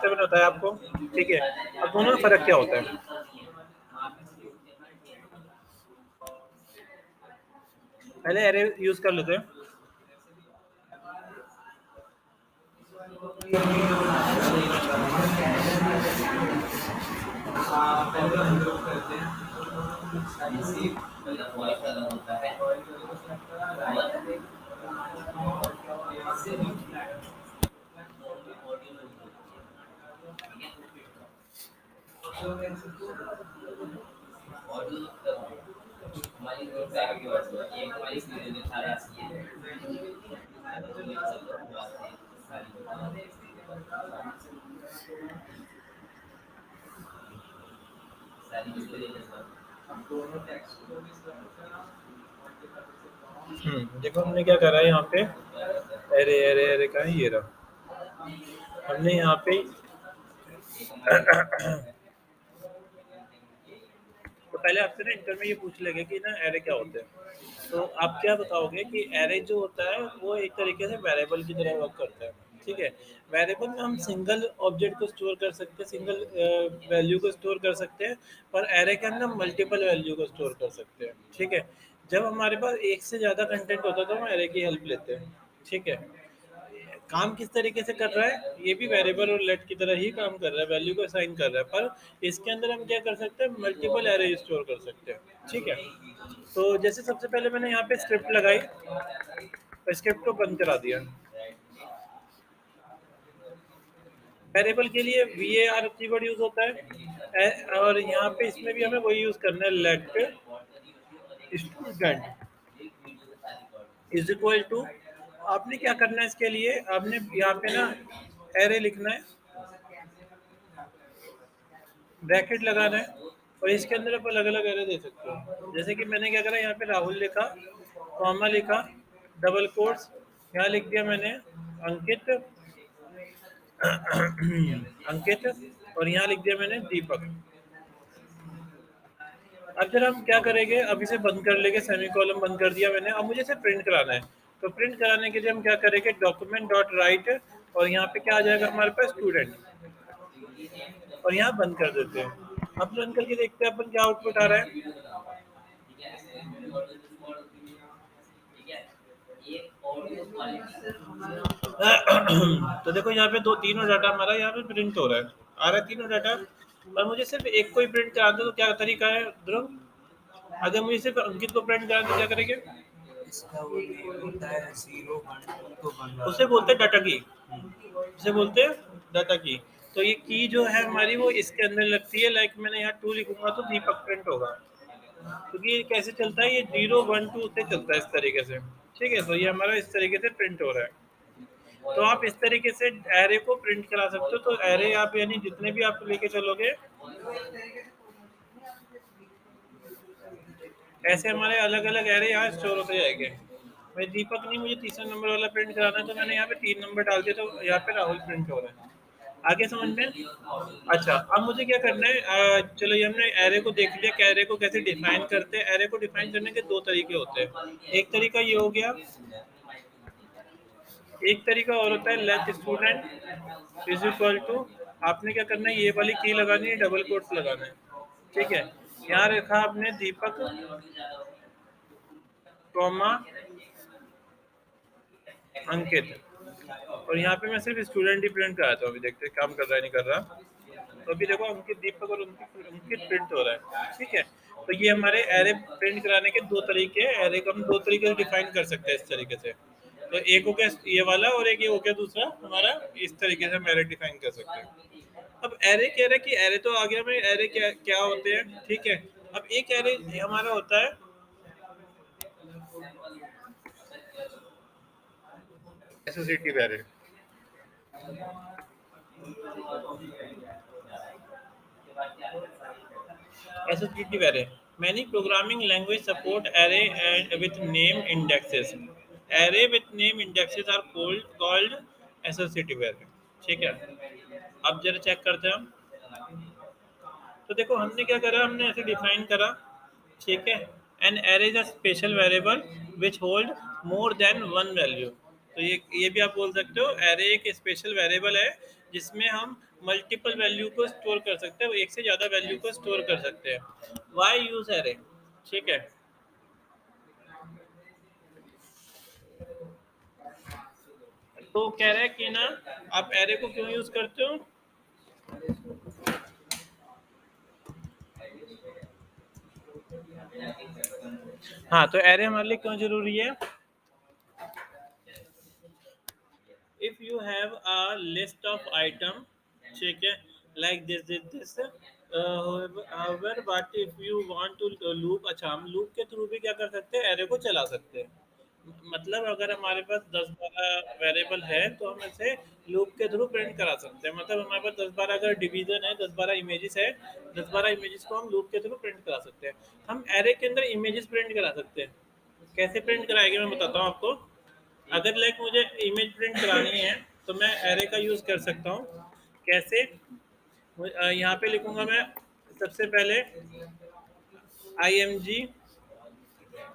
से मैंने बताया आपको, ठीक है। अब दोनों में फर्क क्या होता है, पहले एरे यूज कर लेते हैं। देखो हमने क्या करा है यहाँ पे, अरे अरे अरे कहाँ है ये रहा, हमने यहाँ पे तो पहले आपसे ना इंटर में ये पूछ लेंगे कि ना एरे क्या होते हैं, तो आप क्या बताओगे कि एरे जो होता है वो एक तरीके से वेरिएबल की तरह वर्क करता है, ठीक है। वेरिएबल में हम सिंगल ऑब्जेक्ट को स्टोर कर सकते हैं, सिंगल वैल्यू को स्टोर कर सकते हैं, पर एरे के अंदर मल्टीपल वैल्यू को स्टोर कर सकते हैं, ठीक है। जब हमारे पास एक से ज़्यादा कंटेंट होता है तो हम एरे की हेल्प लेते हैं, ठीक है। काम किस तरीके से कर रहा है, ये भी वेरिएबल और लेट की तरह ही काम कर रहा है, वैल्यू को असाइन कर रहा है, पर इसके अंदर हम क्या कर सकते हैं, मल्टीपल एरे स्टोर कर सकते हैं, ठीक है। तो जैसे सबसे पहले मैंने यहाँ पे स्क्रिप्ट लगाई, तो स्क्रिप्ट को बंद करा दिया। वेरिएबल के लिए var कीवर्ड यूज होता है, और यहाँ पे इसमें भी हमें वही यूज करना है, let student is equal to, आपने क्या करना है इसके लिए, आपने यहाँ पे ना एरे लिखना है, ब्रैकेट लगाना है, और इसके अंदर आप अलग अलग एरे दे सकते हो। जैसे कि मैंने क्या करा, यहाँ पे राहुल लिखा, कॉमा लिखा, डबल कोट्स, यहाँ लिख दिया मैंने अंकित अंकित, और यहाँ लिख दिया मैंने दीपक। अब जरा हम क्या करेंगे, अब इसे बंद कर लेंगे, सेमी कॉलम बंद कर दिया मैंने, अब मुझे इसे प्रिंट कराना है। तो प्रिंट कराने के लिए हम क्या करेंगे, डॉक्यूमेंट डॉट राइट, और यहाँ पे क्या आ जाएगा हमारे पास, स्टूडेंट, और यहाँ बंद कर देते हैं। अब रन करके देखते हैं अपन क्या आउटपुट आ रहा है। तो देखो यहाँ पे दो तीनों डाटा हमारा यहाँ पे प्रिंट हो रहा है, आ रहा है तीनों डाटा, और मुझे सिर्फ एक को ही प्रिंट करा दो, तो क्या तरीका है ध्रुव, अगर मुझे सिर्फ अंकित को प्रिंट करा तो क्या करेंगे, इसका वो ये होता है 0 1 2 तो बन उसे बोलते हैं डाटा की, उसे बोलते हैं डाटा की। तो ये की जो है हमारी वो इसके अंदर लगती है, लाइक मैंने यहाँ 2 लिखूंगा तो दीपक प्रिंट होगा, क्योंकि ये कैसे चलता है, ये 0 1 2 से चलता है इस तरीके से, ठीक है। तो ये हमारा इस तरीके से प्रिंट हो रहा है। तो आप इस तरीके से एरे को प्रिंट करा सकते हो। तो एरे आप यानी जितने भी आप लेके चलोगे, ऐसे हमारे अलग अलग एरे यहाँ स्टोर होते जाएंगे। भाई दीपक नहीं, मुझे तीसरा नंबर वाला प्रिंट कराना है, तो मैंने यहाँ पे 3 नंबर डाल दिया, तो यहाँ पे राहुल प्रिंट हो रहा है। आगे समझ में, अच्छा अब मुझे क्या करना है, चलो ये हमने एरे को देख लिया कि एरे को कैसे डिफाइन करते हैं। एरे को डिफाइन करने के दो तरीके होते हैं, एक तरीका ये हो गया, एक तरीका और होता है let student is equal to, आपने क्या करना है, ये वाली की लगानी है, डबल कोट्स लगाना है, ठीक है। यहाँ रखा आपने दीपक कॉमा अंकित, और यहाँ पे मैं सिर्फ स्टूडेंट ही प्रिंट कराता हूँ, अभी देखते हैं काम कर रहा है नहीं कर रहा। तो अभी देखो अंकित दीपक और अंकित प्रिंट हो रहा है, ठीक है। तो ये हमारे एरे प्रिंट कराने के दो तरीके हैं, एरे को हम दो तरीके से डिफाइन कर सकते हैं इस तरीके से। तो एक हो गया ये वाला, और एक ये हो गया दूसरा हमारा, इस तरीके से हम एरे डिफाइन कर सकते हैं। अब एरे कह रहा है कि एरे तो आ गया भाई, एरे क्या क्या होते हैं, ठीक है। अब एक एरे हमारा होता है associative array, associative array, many programming language support array and with name indexes, array with name indexes are called associative array, ठीक है। अब जरा चेक करते हैं हम। तो देखो हमने क्या करा, हमने ऐसे डिफाइन करा, ठीक है। An array is a special variable which hold more than one value. तो ये भी आप बोल सकते हो, एरे एक स्पेशल वेरिएबल है जिसमें हम मल्टीपल वैल्यू को स्टोर कर सकते हैं, वो एक से ज़्यादा वैल्यू को स्टोर कर सकते हैं। वाई यूज़ एरे, ठीक है। तो कह रहे हैं कि ना आप एरे को क्यों यूज़ करते हो? हाँ, तो एरे हमारे लिए क्यों ज़रूरी है? If you have a list of item, ठीक है, like this however but if you want to loop, अच्छा हम लूप के थ्रू भी क्या कर सकते हैं, एरे को चला सकते हैं। मतलब अगर हमारे पास 10-12 वेरिएबल है तो हम इसे लूप के थ्रू प्रिंट करा सकते हैं। मतलब हमारे पास 10-12 अगर डिवीजन है, 10-12 इमेजेस है, 10-12 इमेजेस को हम लूप के थ्रू प्रिंट करा सकते हैं। हम एरे के अंदर इमेजेस प्रिंट करा सकते हैं। कैसे प्रिंट कराएंगे मैं बताता हूँ आपको। अगर लाइक मुझे इमेज प्रिंट करानी है तो मैं एरे का यूज़ कर सकता हूँ। कैसे? यहाँ पे लिखूंगा मैं सबसे पहले IMG।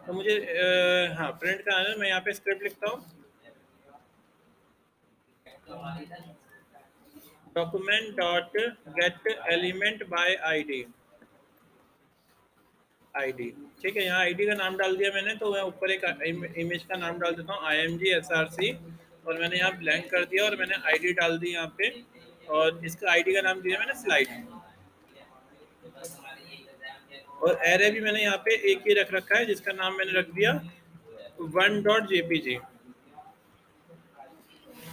तो मुझे हाँ प्रिंट कराना है, मैं यहाँ पे स्क्रिप्ट लिखता हूँ, document dot gate element by ID. ठीक है, यहाँ आईडी का नाम डाल दिया मैंने, तो मैं ऊपर एक इमेज का नाम डाल देता हूँ IMG SRC, और मैंने यहाँ ब्लैंक कर दिया और मैंने आईडी डाल दी यहाँ पे, और इसका आईडी का नाम दिया मैंने स्लाइड। और एरे भी मैंने यहाँ पे एक ही रख रखा है जिसका नाम मैंने रख दिया 1.jpg।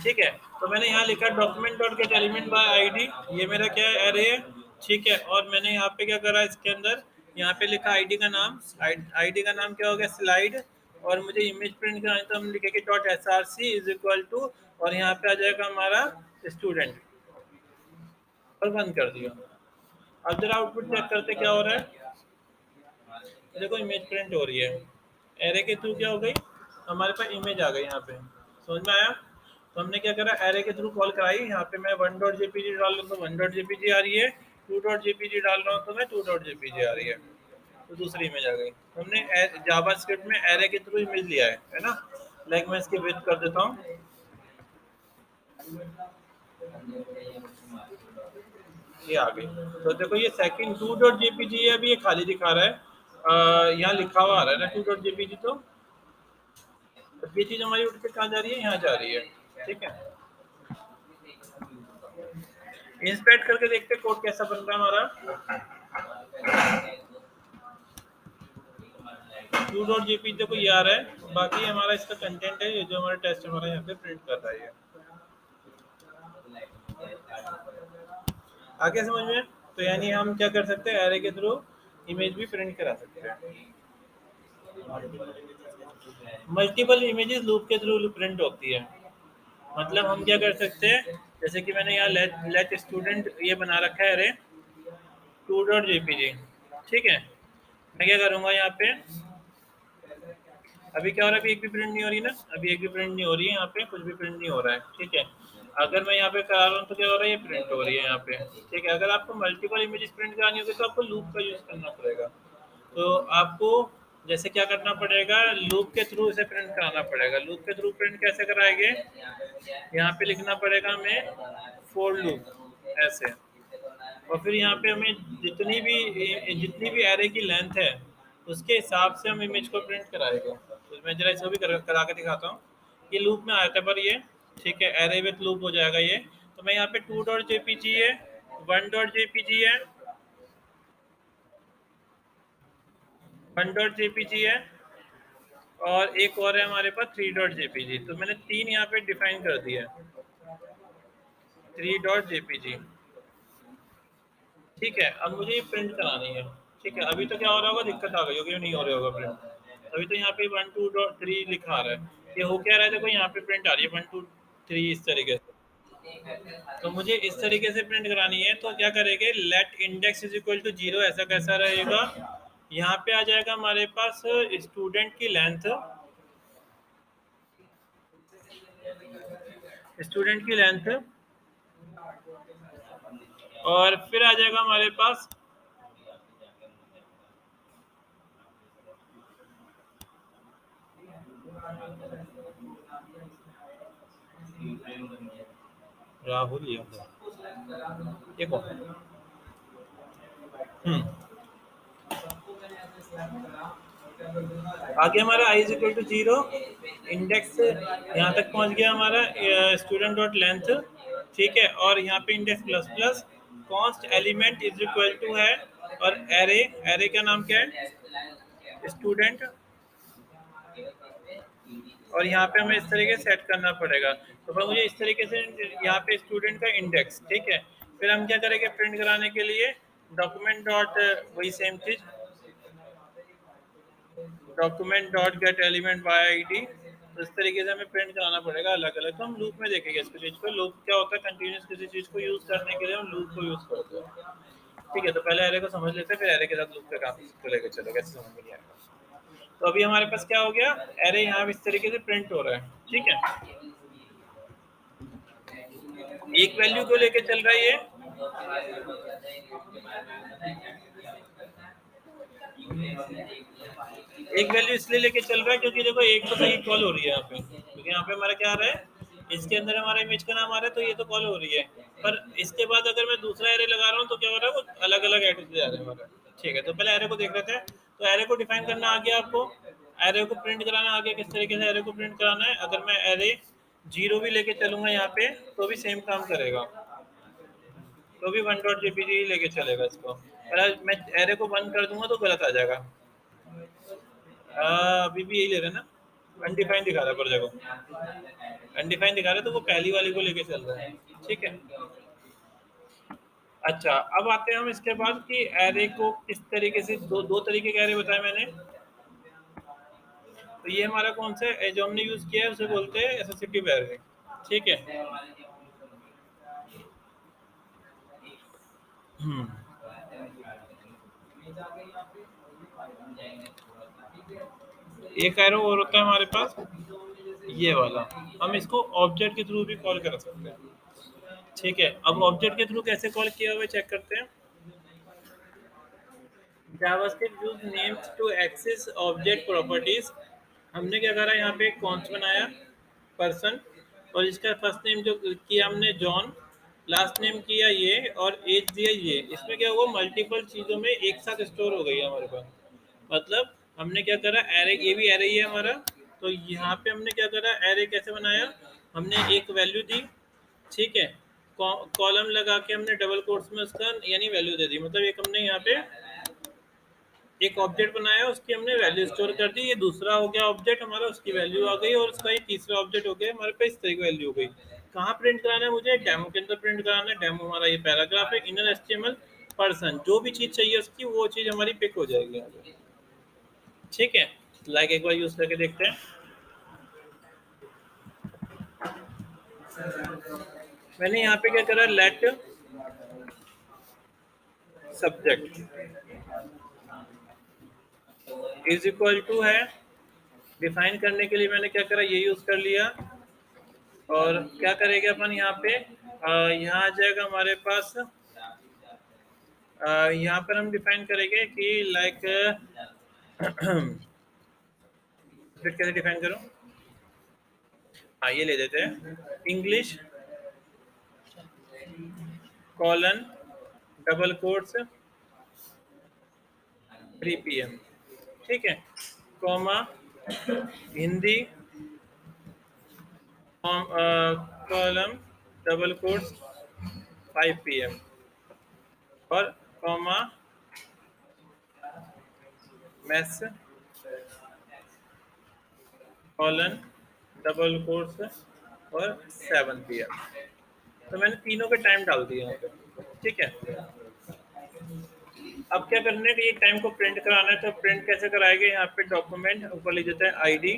ठीक है, तो मैंने यहाँ लिखा document dot gate element by ID, ये मेरा क्या है, एरे है। ठीक है, और मैंने यहाँ पे क्या करा इसके अंदर, यहाँ पे लिखा आईडी का नाम, आईडी का नाम क्या हो गया, स्लाइड। और मुझे इमेज प्रिंट करानी तो हम लिखेंगे dot S R C is equal to, और यहाँ पे आ जाएगा हमारा स्टूडेंट, और बंद कर दिया। अब जरा आउटपुट चेक करते क्या हो रहा है। देखो इमेज प्रिंट हो रही है, एरे के थ्रू क्या हो गई, हमारे पास इमेज आ गई यहाँ पे। समझ में आया? तो हमने क्या करा, एरे के थ्रू कॉल कराई। यहाँ पे मैं 1.jpg डाल रहा हूँ तो 1.jpg आ रही है, 2.jpg डाल रहा हूँ तो मैं 2.jpg आ रही है, तो दूसरी इमेज आ गई। तो हमने जावा स्क्रिप्ट में एरे के थ्रू इमेज लिया है ना। लाइक मैं इसकी विड्थ कर देता हूँ, ये आ गई। तो देखो ये सेकंड 2.jpg है, अभी ये खाली दिखा रहा है, यहाँ लिखा हुआ आ रहा है ना 2.jpg। तो ये चीज हमारी उठ के कहाँ जा रही है, यहाँ जा रही है। ठीक है, इंस्पेक्ट करके देखते कोड कैसा बन रहा है हमारा। 2.jpg देखो ये आ रहा है, बाकी हमारा इसका कंटेंट है, ये जो हमारा टेस्ट हमारा यहाँ पे प्रिंट कर रहा है। आगे समझ में? तो यानी हम क्या कर सकते हैं, एरे के थ्रू इमेज भी प्रिंट करा सकते हैं। मल्टीपल इमेजेस लूप के थ्रू प्रिंट होती है। मतलब हम क्या कर सकते हैं, जैसे कि मैंने यहाँ लेट स्टूडेंट ये बना रखा है अरे 2.jpg। ठीक है, मैं क्या करूँगा यहाँ पे, अभी क्या हो रहा है, अभी एक भी प्रिंट नहीं हो रही ना, अभी एक भी प्रिंट नहीं हो रही है, यहाँ पे कुछ भी प्रिंट नहीं हो रहा है। ठीक है, अगर मैं यहाँ पे करा रहा हूँ तो क्या हो रहा है, ये प्रिंट हो रही है यहाँ पे। ठीक है, अगर आपको मल्टीपल इमेजेस प्रिंट करानी होगी तो आपको लूप का यूज़ करना पड़ेगा। तो आपको जैसे क्या करना पड़ेगा, लूप के थ्रू इसे प्रिंट कराना पड़ेगा। लूप के थ्रू प्रिंट कैसे कराएंगे, यहाँ पे लिखना पड़ेगा हमें फोर लूप ऐसे, और फिर यहाँ पे हमें जितनी भी एरे की लेंथ है उसके हिसाब से हम इमेज को प्रिंट कराएंगे। तो मैं जरा इसको भी करा के दिखाता हूँ। ये लूप में आया था पर ये, ठीक है, एरे विथ लूप हो जाएगा ये। तो मैं यहाँ पे 2.jpg है, 1.jpg है, 1.jpg है, और एक और है हमारे पास 3.jpg। तो मैंने तीन यहाँ पे डिफाइन कर दिया है, 3.jpg। ठीक है, अब मुझे ये प्रिंट करानी है। ठीक है, अभी तो क्या हो रहा होगा, दिक्कत आ गई होगी, नहीं हो रहा होगा प्रिंट। अभी तो यहाँ पे 1 2 3 लिखा आ रहा है, ये हो क्या रहा है, देखो यहाँ पे प्रिंट आ रही है 1 2 3 इस तरीके से। तो मुझे इस तरीके से प्रिंट करानी है, तो क्या करेंगे, let index is equal to 0। ऐसा कैसा रहेगा, यहाँ पे आ जाएगा हमारे पास स्टूडेंट की लेंथ, स्टूडेंट की लेंथ, और फिर आ जाएगा हमारे पास राहुल यादव। ये कौन? आगे हमारा i is equal to 0, index यहाँ तक पहुँच गया हमारा स्टूडेंट डॉट लेंथ, ठीक है, और यहाँ पे index plus plus const element is equal to है, और एरे, एरे का नाम क्या है? स्टूडेंट, और यहाँ पे हमें इस तरीके से सेट करना पड़ेगा। तो फिर मुझे इस तरीके से यहाँ पे स्टूडेंट का इंडेक्स, ठीक है, फिर हम क्या करेंगे प्रिंट कराने के लिए डॉक्यूमेंट डॉट, वही सेम चीज, document dot gate element by ID, तो इस तरीके से हमें प्रिंट कराना पड़ेगा अलग अलग। तो हम लूप में देखेंगे इसको चीज को, लूप क्या होता है, कंटिन्यूस किसी चीज को यूज करने के लिए हम लूप को यूज करते हैं, ठीक है। तो पहले एरे को समझ लेते हैं, फिर एरे के साथ लूप का काम को लेकर चलो, कैसे समझ में नहीं आएगा। तो अभी हमारे पास क्या हो गया, एरे यहाँ इस तरीके से प्रिंट हो रहा है, ठीक है, एक वैल्यू को लेके चल रहा है ये, एक वैल्यू इसलिए लेके चल रहा है क्योंकि देखो एक तो सही कॉल हो रही है यहाँ पे, क्योंकि यहाँ पे हमारा क्या आ रहा है, इसके अंदर हमारा इमेज का नाम आ रहा है, तो ये तो कॉल हो रही है, पर इसके बाद अगर मैं दूसरा एरे लगा रहा हूँ तो क्या हो रहा है, वो अलग अलग एरे जा रहे हैं हमारा, ठीक है। तो पहले एरे को देख लेते हैं। तो एरे को डिफाइन करना आ गया आपको, एरे को प्रिंट कराना आ गया, किस तरीके से एरे को प्रिंट कराना है। अगर मैं एरे 0 भी लेके चलूंगा यहाँ पे तो भी सेम काम करेगा, तो भी 1.jpg लेके चलेगा इसको, पर मैं एरे को बंद कर दूंगा तो गलत आ जाएगा। अभी भी यही ले रहे हैं ना, अनडिफाइन दिखा रहा है, पर देखो अनडिफाइन दिखा रहा है, तो वो पहली वाली को लेके चल रहा है, ठीक है। अच्छा, अब आते हैं हम इसके बाद कि एरे को किस तरीके से, दो तरीके के एरे बताए मैंने। तो ये हमारा कौन सा है जो हमने यूज किया है, उसे बोलते हैं एसोसिएटिव एरे, ठीक है। एक एरो और होता है हमारे पास, ये वाला, हम इसको ऑब्जेक्ट के थ्रू भी कॉल कर सकते हैं, ठीक है। अब ऑब्जेक्ट के थ्रू कैसे कॉल किया हुआ चेक करते हैं। JavaScript use names to access object properties. हमने क्या करा, यहाँ पे एक कॉन्स बनाया पर्सन, और इसका फर्स्ट नेम जो किया हमने जॉन, लास्ट नेम किया ये, और एज दिया ये। इसमें क्या हुआ, मल्टीपल चीज़ों में एक साथ स्टोर हो गई है हमारे पास। मतलब हमने क्या करा, एरे, ये भी एरे ही है हमारा, तो यहाँ पे हमने क्या करा, एरे कैसे बनाया, हमने एक वैल्यू दी, ठीक है, कॉलम लगा के हमने डबल कोट्स में उसका यानी वैल्यू दे दी। मतलब एक हमने यहाँ पे एक ऑब्जेक्ट बनाया, उसकी हमने वैल्यू स्टोर कर दी, ये दूसरा हो गया ऑब्जेक्ट हमारा, उसकी वैल्यू आ गई, और उसका ये तीसरा ऑब्जेक्ट हो गया हमारे पास, इस तरह की वैल्यू हो गई। कहाँ प्रिंट कराना है मुझे, डेमो के अंदर प्रिंट कराना है। डेमो हमारा ये पैराग्राफ है, इनर एचटीएमएल पर्सन, जो भी चीज चाहिए उसकी वो चीज हमारी पिक हो जाएगी यहाँ पे, ठीक है। लाइक एक बार यूज करके देखते हैं। मैंने यहाँ पे क्या करा, let subject is equal to है, डिफाइन करने के लिए मैंने क्या करा, ये यूज कर लिया। और क्या करेंगे अपन यहाँ पे, यहाँ आ जाएगा हमारे पास, यहाँ पर हम डिफाइन करेंगे कि लाइक फिर कैसे डिफाइन करूँ, हाँ ये ले देते हैं, English colon double quotes 3 PM, ठीक है, comma Hindi column double quotes 5 PM, और comma maths colon double quotes और 7 PM। तो मैंने तीनों के टाइम डाल दिए यहाँ पे, ठीक है। अब क्या करना है कि ये टाइम को प्रिंट कराना है, तो प्रिंट कैसे कराएंगे, यहाँ पे डॉक्यूमेंट ऊपर लिख देते हैं आईडी,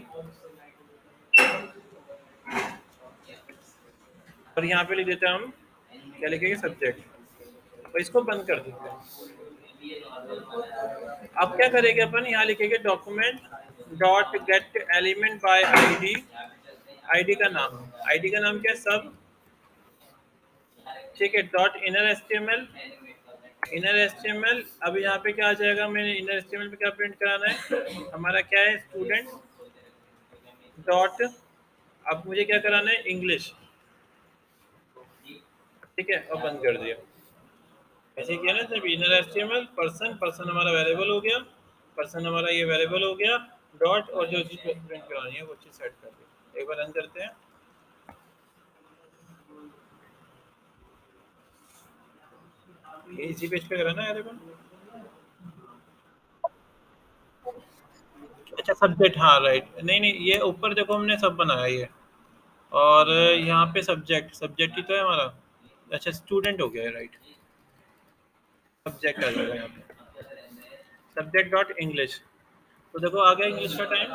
और यहाँ पे लिख देते हैं हम, क्या लिखेंगे, सब्जेक्ट, और इसको बंद कर देते हैं। अब क्या करेंगे अपन, यहाँ लिखेंगे document dot gate element by ID, ID का नाम, आईडी का नाम क्या है, सब, ठीक है, dot inner HTML, inner HTML. अब यहाँ पे क्या आ जाएगा, मैंने इनर एचटीएमएल पे क्या प्रिंट कराना है, हमारा क्या है, स्टूडेंट डॉट, अब मुझे क्या कराना है, इंग्लिश, ठीक है, और बंद कर दिया। ऐसे किया ना, जब इनर एचटीएमएल पर्सन, पर्सन हमारा वेरिएबल हो गया, पर्सन हमारा ये वेरिएबल हो गया, डॉट और जो चीज़ प्रिंट करानी है वो चीज़ सेट कर दी। एक बार रन करते हैं। ये इसी पेज पे करा ना यार अपन। अच्छा सब्जेक्ट, हाँ राइट, नहीं नहीं ये ऊपर देखो हमने सब बनाया ये, और यहाँ पे सब्जेक्ट, सब्जेक्ट ही तो है हमारा। अच्छा स्टूडेंट हो गया है, राइट। सब्जेक्ट आ जाएगा यहाँ पे, सब्जेक्ट डॉट इंग्लिश। तो देखो आ गया इंग्लिश का टाइम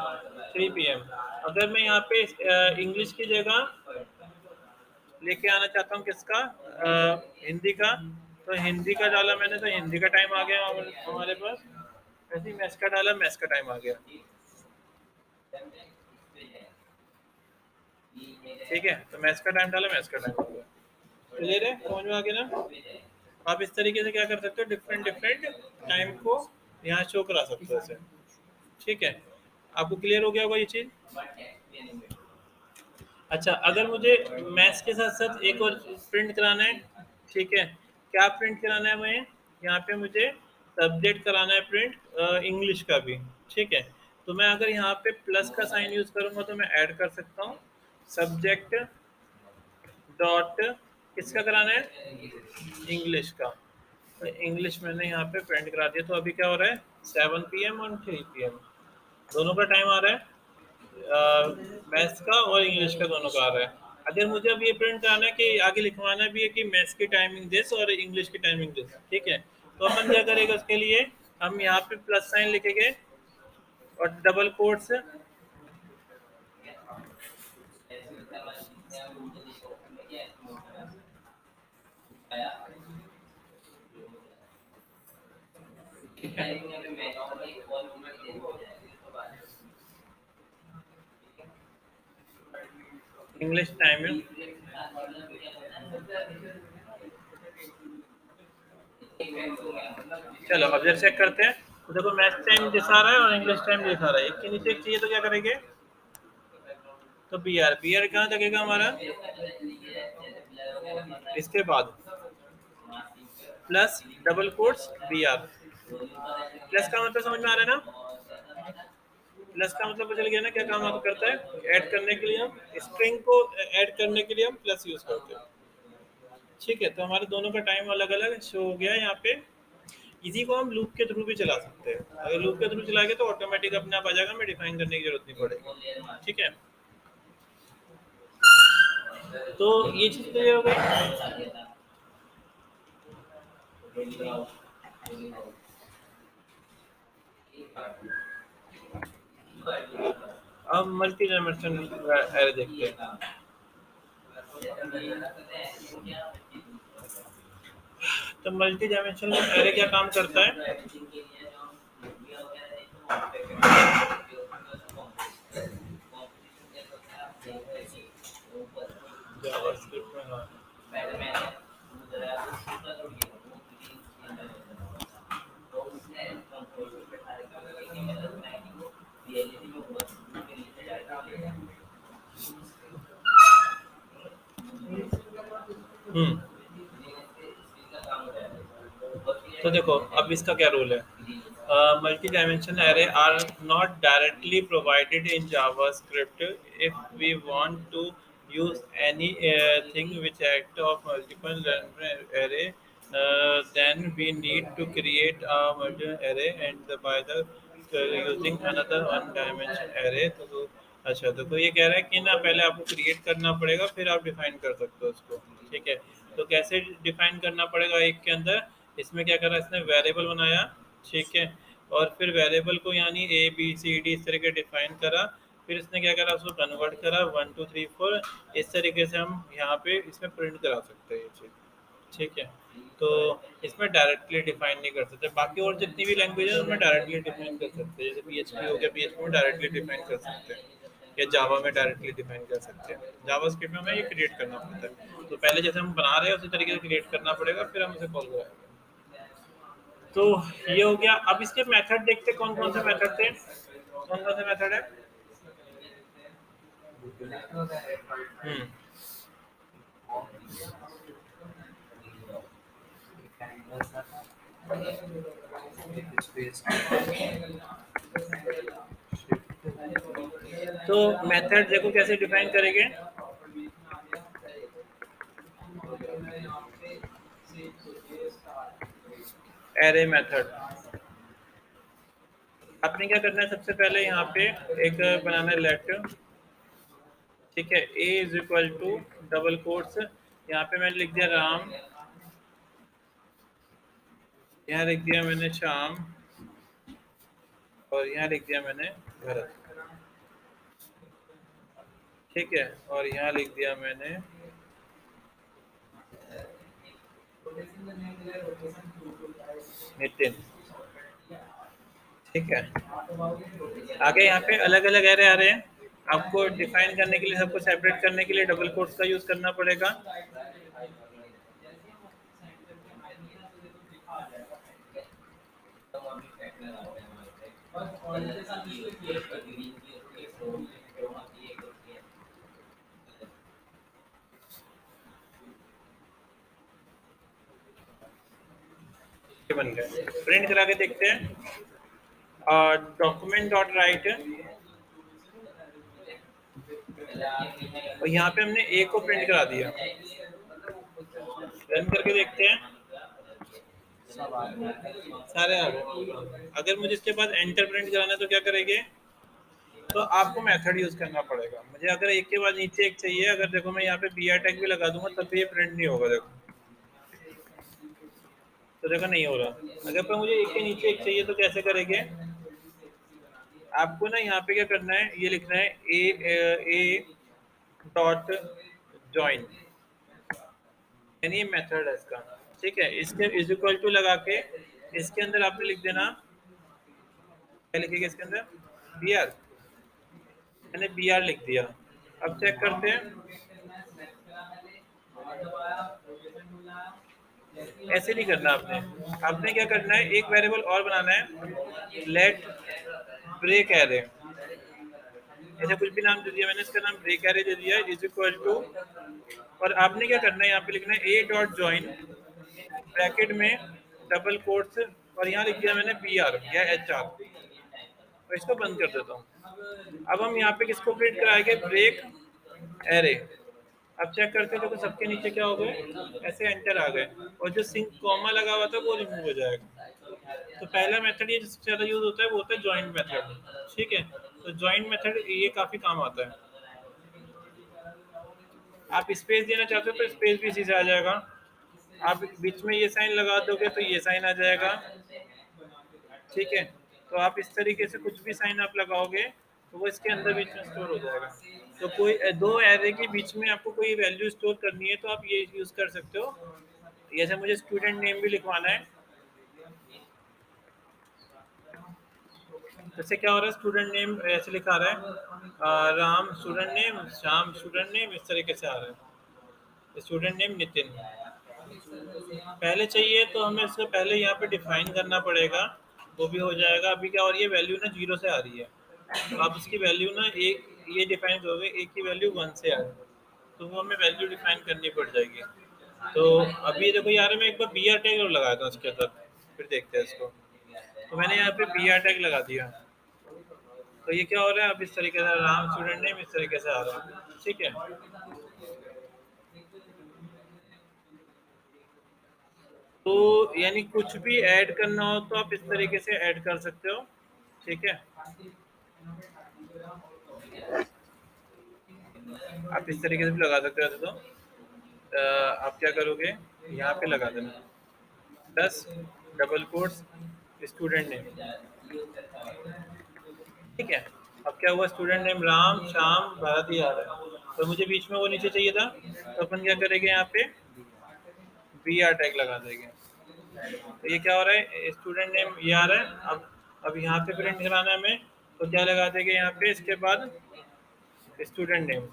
3 PM। अगर मैं यहाँ पे इंग्लिश की जगह लेके आना चाहता हूँ किसका, हिंदी का, तो हिंदी का डाला मैंने तो हिंदी का टाइम आ गया हमारे पास। ऐसे ही मैथ्स का डाला, मैथ्स का टाइम आ गया। ठीक है, तो मैथ्स का टाइम डाला, मैथ्स का टाइम आ गया। क्लियर है, समझ में आ गया ना। आप इस तरीके से क्या कर सकते हो, डिफरेंट डिफरेंट टाइम को यहाँ शो करा सकते हो इसे। ठीक है, आपको क्लियर हो गया होगा ये चीज़। अच्छा अगर मुझे मैथ्स के साथ साथ एक और प्रिंट कराना है, ठीक है, क्या प्रिंट कराना है हमें, यहाँ पे मुझे सब्जेक्ट कराना है प्रिंट इंग्लिश का भी। ठीक है, तो मैं अगर यहाँ पे प्लस का साइन यूज करूंगा तो मैं ऐड कर सकता हूँ सब्जेक्ट डॉट, किसका कराना है, इंग्लिश का। तो इंग्लिश मैंने यहाँ पे प्रिंट करा दिया, तो अभी क्या हो रहा है, 7 PM और 3 PM दोनों का टाइम आ रहा है, मैथ्स का और इंग्लिश का दोनों का आ रहा है। अगर मुझे अब ये प्रिंट कराना है कि आगे लिखवाना भी है कि मैथ्स की टाइमिंग दिस और इंग्लिश की टाइमिंग दिस, ठीक है, तो अपन क्या करेगा उसके लिए, हम यहाँ पे प्लस साइन लिखेंगे और डबल कोट्स, इंग्लिश टाइमिंग। चलो अब जब चेक करते हैं, तो देखो मैथ्स टाइम जैसा आ रहा है और इंग्लिश टाइम जैसा आ रहा है, एक के नीचे एक चाहिए, तो क्या करेंगे, तो बी आर, बी आर कहाँ लगेगा हमारा, इसके बाद plus double quotes B R. Plus का मतलब समझ में आ रहा है ना, प्लस का मतलब चल गया ना, क्या काम करता है, ऐड करने के लिए हम स्ट्रिंग को ऐड करने के लिए हम प्लस यूज करते हैं। ठीक है, तो हमारे दोनों का टाइम अलग अलग शो हो गया यहाँ पे। इसी को हम लूप के थ्रू भी चला सकते हैं, अगर लूप के थ्रू चलाएंगे तो ऑटोमेटिक अपने आप आ जाएगा, हमें डिफाइन करने की जरूरत नहीं पड़ेगी। ठीक है, तो ये चीज क्लियर हो गई। अब मल्टी डायमेंशनल एरे देखते हैं। तो मल्टी डायमेंशनल एरे क्या काम करता है, जावास्क्रिप्ट में, हाँ। हम्म, तो देखो अब इसका क्या रूल है, multi dimension array are not directly provided in JavaScript. If we want to use any thing which act of multiple array, then we need to create a multi array and by the using another one dimension array। तो अच्छा तो ये कह रहा है कि ना पहले आपको क्रिएट करना पड़ेगा फिर आप डिफाइन कर सकते हो उसको। ठीक है, तो कैसे डिफाइन करना पड़ेगा, एक के अंदर इसमें क्या करा, इसने वेरिएबल बनाया। ठीक है, और फिर वेरिएबल को यानी ए बी सी डी इस तरीके डिफाइन करा, फिर इसने क्या करा, उसको कन्वर्ट करा 1 2 3 4, इस तरीके से हम यहाँ पे इसमें प्रिंट करा सकते हैं ये चीज़। ठीक है, तो इसमें डायरेक्टली डिफाइन नहीं कर सकते, बाकी और जितनी भी लैंग्वेज है उसमें डायरेक्टली डिफाइन कर सकते हैं, जैसे PHP हो गया, PHP में डायरेक्टली डिफाइन कर सकते हैं, या जावा में डायरेक्टली डिफाइन कर सकते हैं। जावा स्क्रिप्ट में हमें ये क्रिएट करना पड़ता है, तो पहले जैसे हम बना रहे हैं उसी तरीके से क्रिएट करना पड़ेगा, फिर हम इसे कॉल कराएंगे। तो ये हो गया, अब इसके मेथड देखते कौन कौन से मेथड थे, कौन कौन से मेथड है। हम्म, स्पेस तो मेथड देखो कैसे डिफाइन करेंगे। एरे मेथड आपने क्या करना है, सबसे पहले यहाँ पे एक बनाना है लेट, ठीक है, A is equal to double quotes, यहाँ पे मैंने लिख दिया राम, यहाँ लिख दिया मैंने श्याम, और यहाँ लिख दिया मैंने भरत, ठीक है, और यहाँ लिख दिया मैंने नितिन, ठीक है। आगे यहाँ पे अलग अलग एरे आ रहे हैं, आपको डिफाइन करने के लिए, सबको सेपरेट करने के लिए डबल कोट्स का यूज करना पड़ेगा। ये बन गए, प्रिंट करा के देखते हैं। डॉक्यूमेंट डॉट राइट, और यहाँ पे हमने ए को प्रिंट करा दिया, रन करके देखते हैं, सारे आ गए। अगर मुझे इसके बाद एंटर प्रिंट कराना है तो क्या करेंगे, तो आपको मेथड यूज करना पड़ेगा। मुझे अगर एक के बाद नीचे एक चाहिए, अगर देखो मैं यहाँ पे बी आर टैग भी लगा दूंगा तब भी ये प्रिंट नहीं होगा, देखो तो देखो नहीं हो रहा। अगर पर मुझे एक के नीचे एक चाहिए तो कैसे करेंगे, आपको ना यहाँ पे क्या करना है, ये लिखना है ए डॉट ज्वाइन, यानी ये मेथड है इसका, ठीक है। इसके इज इक्वल टू लगा के इसके अंदर आपने लिख देना, क्या लिखेगा इसके अंदर, बी आर, मैंने बी आर लिख दिया। अब चेक करते हैं, ऐसे नहीं करना आपने, आपने क्या करना है, एक वेरिएबल और बनाना है, लेट ब्रेक एरे, ऐसे कुछ भी नाम दे दिया मैंने, इसका नाम ब्रेक एरे दे दिया, इज इक्वल टू, और आपने क्या करना है, यहाँ पे लिखना है ए डॉट ज्वाइन ब्रैकेट में डबल कोट्स, और यहाँ लिख दिया मैंने बी आर या एच आर, और इसको बंद कर देता हूँ। अब हम यहाँ पे किसको प्रिंट कराएंगे, ब्रेक एरे। अब चेक करते हैं, तो सबके नीचे क्या हो गए, ऐसे एंटर आ गए, और जो सिंक कॉमा लगा हुआ था वो रिमूव हो जाएगा। तो पहला मेथड ये जिससे ज़्यादा यूज होता है वो होता है जॉइंट मेथड, ठीक है। तो जॉइंट मेथड ये काफ़ी काम आता है। आप स्पेस देना चाहते हो तो स्पेस भी इसी से आ जाएगा, आप बीच में ये साइन लगा दोगे तो ये साइन आ जाएगा, ठीक है। तो आप इस तरीके से कुछ भी साइन आप लगाओगे तो वो इसके अंदर बीच में स्टोर हो जाएगा। तो कोई दो एरे के बीच में आपको कोई वैल्यू स्टोर करनी है तो आप ये यूज कर सकते हो। जैसे मुझे स्टूडेंट नेम भी लिखवाना है, जैसे क्या हो रहा है, स्टूडेंट नेम ऐसे लिखा रहा है, Ram student name, Shyam student name, इस तरीके से आ रहा है, स्टूडेंट नेम नितिन। पहले चाहिए तो हमें इससे पहले यहाँ पे डिफाइन करना पड़ेगा, वो भी हो जाएगा। अभी क्या हो रही है, वैल्यू ना 0 से आ रही है, तो आप इसकी वैल्यू ना एक, ये डिफाइन करोगे एक की वैल्यू 1 से आ रही है, तो वो हमें वैल्यू डिफाइन करनी पड़ जाएगी। तो अभी देखो यार, मैं एक बार बी आर टैग और लगाया था उसके अंदर, फिर देखते हैं इसको। तो मैंने यहाँ पे बी आर टैग लगा दिया, तो ये क्या हो रहा है, अब इस तरीके से राम स्टूडेंट नेम इस तरीके से आ रहा है, ठीक है। तो यानी कुछ भी ऐड करना हो तो आप इस तरीके से ऐड कर सकते हो, ठीक है। आप इस तरीके से भी लगा सकते हो, तो आप क्या करोगे, यहाँ पे लगा देना plus double quotes student name, ठीक है। अब क्या हुआ, स्टूडेंट नेम राम श्याम भारत ही आ रहा है, तो मुझे बीच में वो नीचे चाहिए था, तो अपन क्या करेंगे, यहाँ पे बी आर टैग लगा देंगे। तो ये क्या हो रहा है, स्टूडेंट नेम ये आ रहा है। अब यहाँ पे प्रिंट कराना है हमें, तो क्या लगा देंगे यहाँ पे, इसके बाद स्टूडेंट नेम,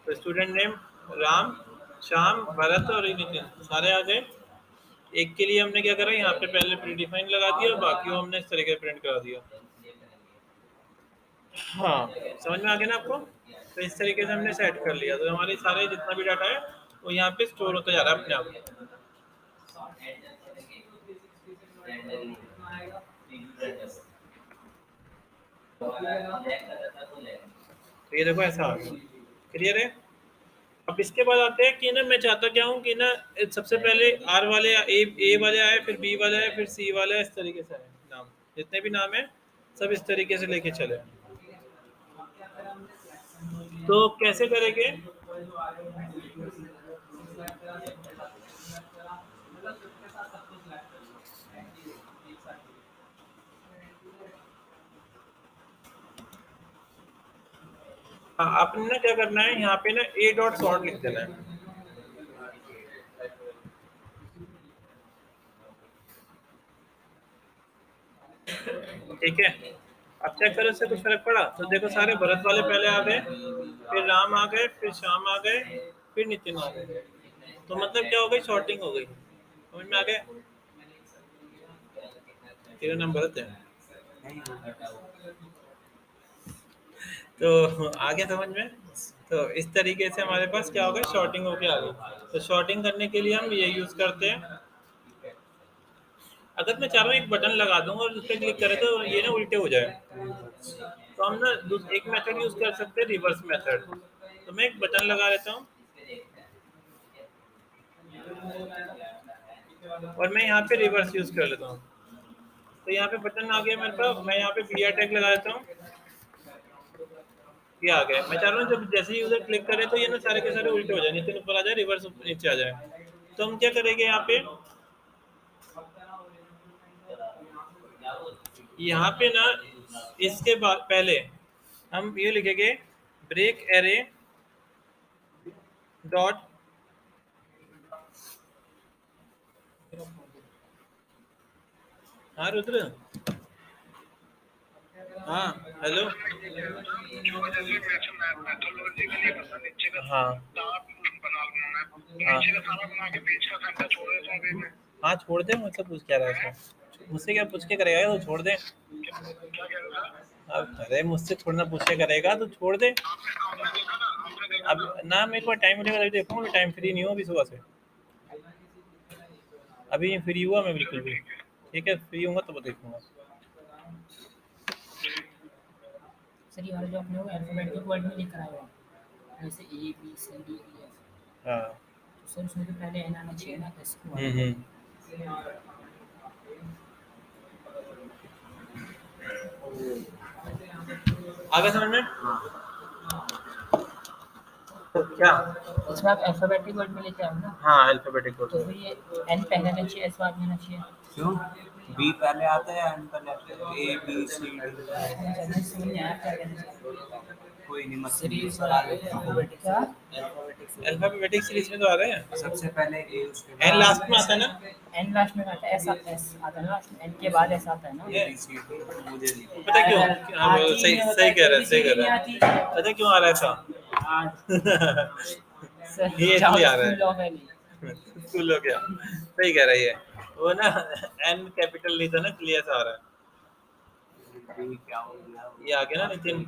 तो स्टूडेंट नेम राम श्याम भरत और नितिन सारे आ गए। एक के लिए हमने क्या करा, यहाँ पे पहले प्री डिफाइन लगा दिया और बाकी वो हमने इस तरीके प्रिंट करा दिया। हाँ, समझ में आ गया ना आपको। तो इस तरीके से हमने सेट कर लिया, तो हमारे सारे जितना भी डाटा है वो यहाँ पे स्टोर होता जा रहा है अपने आप। तो ये देखो ऐसा आ गया। क्लियर है? अब इसके बाद आते हैं कि ना मैं चाहता क्या हूँ कि ना सबसे पहले आर वाले ए वाले आए, फिर बी वाले आए, फिर सी वाले आए, इस तरीके से आए नाम। जितने भी नाम है सब इस तरीके से लेके चले। तो कैसे करेंगे? हाँ, आपने ना क्या करना है, यहाँ पे ना ए डॉट सॉर्ट लिख देना है। ठीक है, अब चेक करो इससे कुछ फर्क पड़ा? तो देखो सारे भरत वाले पहले आ गए, फिर राम आ गए, फिर श्याम आ गए, फिर नितिन आ गए। तो मतलब क्या हो गई, शॉर्टिंग हो गई। समझ में आ गया? तेरा नाम भरत है नहीं होगा। तो आ गया समझ में? तो इस तरीके से हमारे पास क्या हो गया, शॉर्टिंग होके आ गई। तो शॉर्टिंग करने के लिए हम ये यूज करते हैं। अगर मैं चाह रहा हूँ एक बटन लगा दूंगा और उस पर क्लिक करें तो ये ना उल्टे हो जाए, तो हम ना एक मेथड यूज कर सकते हैं, रिवर्स मेथड। तो मैं एक बटन लगा लेता हूँ और मैं यहाँ पे रिवर्स यूज कर लेता हूँ। तो यहाँ पे बटन आ गया मेरे पास, मैं यहाँ पे बी टैग लगा देता हूँ, ये आ गया। मैं चाह रहा हूँ जब जैसे ही यूजर क्लिक करे तो ये ना सारे के सारे उल्टे हो जाए, नीचे ऊपर आ जाए, रिवर्स नीचे आ जाए। तो हम क्या करेंगे यहाँ पे ना इसके बाद पहले हम ये लिखेंगे ब्रेक एरे डॉट, हाँ रुद्र, हाँ हेलो, हाँ हाँ हाँ छोड़ दे, मतलब पूछ क्या रहा है ऐसा? मुझसे क्या पूछ के करेगा, तो छोड़ दे। अब अरे मुझसे थोड़ा ना पूछ के करेगा, तो छोड़ दे। अब ना मेरे को टाइम मिलेगा तभी देखूंगा, टाइम फ्री नहीं हूँ अभी सुबह से। अभी फ्री हुआ मैं बिल्कुल भी। ठीक है, फ्री होऊंगा तो देखूंगा। सर ये वाला जो आपने वो अल्फाबेटिक वर्ड में लिख रहा है, जैसे A B C D E F, हाँ तो सर उसमें तो पहले एन आना चाहिए ना, कैसे हुआ? आगे समझ में? हाँ तो क्या? इसमें आप अल्फाबेटिक वर्ड में लेके आओ ना, हाँ अल्फाबेटिक तो वर्ड। फिर ये एन पहले आना चाहिए, एस बाद में आना चाहिए। क्यों? बी पहले आता है, एन पहले आता है, ए बी सी डी। समझ नहीं आया क्या कहना चाहिए। कोई नहीं, मत सीरीज चला लेते हैं। अल्फाबेटिक क्या? अल्फाबेटिक सीरीज में तो आ गए हैं। सबसे पहले ए, उसके एन बाद लास्ट में आता है ना? एन लास्ट में आता है, एस आता है ना लास्ट में, एन के बाद एस आता है ना। A B C D. मुझे नहीं पता है क्यों? हाँ, वो सही सही कह रहा है, सही कह रहा है। पता है क्यों आ रहा है ऐसा? ये इसलिए आ रहा है, स्कूल हो गया। सही कह रही है वो ना, एन कैपिटल नहीं था ना, इसलिए ऐसा आ रहा है। पता क्या हो गया। ये आ गया ना नितिन,